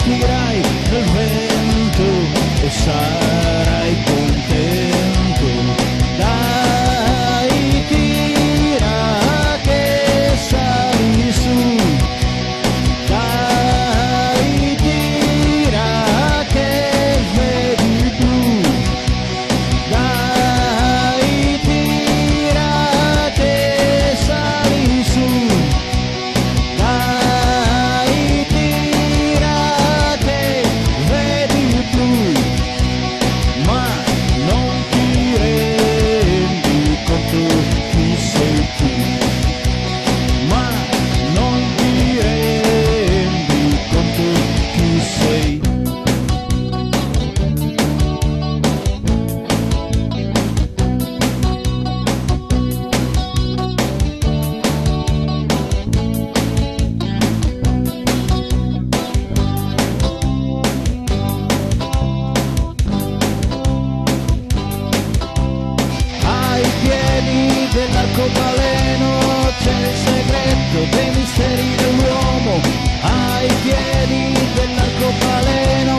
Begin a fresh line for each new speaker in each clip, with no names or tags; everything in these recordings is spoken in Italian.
sentirai il vento e sarai contento. Dai, tira che sali su. Dai, tira che vedi blu. Dai, tira che sali su. Dai, tira che vedi blu. Ma non ti rendi conto chi sei tu. Ma non ti rendi conto chi sei. Ai piedi dell'arcobaleno c'è il segreto dei misteri dell'uomo. Ai piedi dell'arcobaleno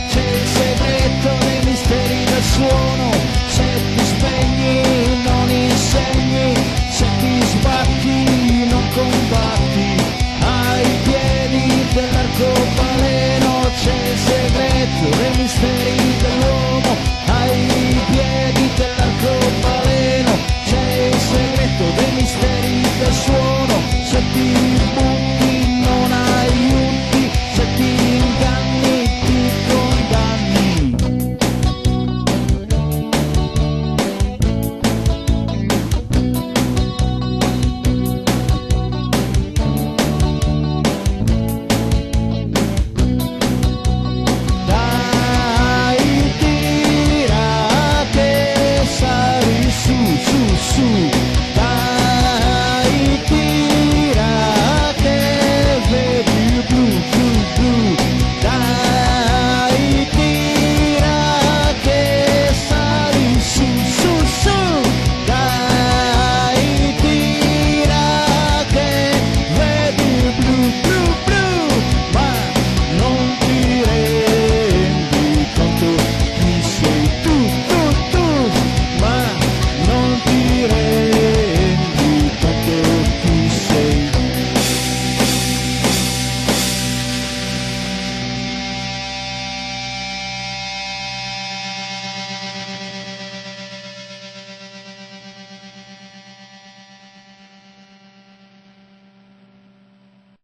c'è il segreto dei misteri del suono. Se ti spegni non insegni, se ti sbatti non combatti. Ai piedi dell'arcobaleno c'è il segreto dei misteri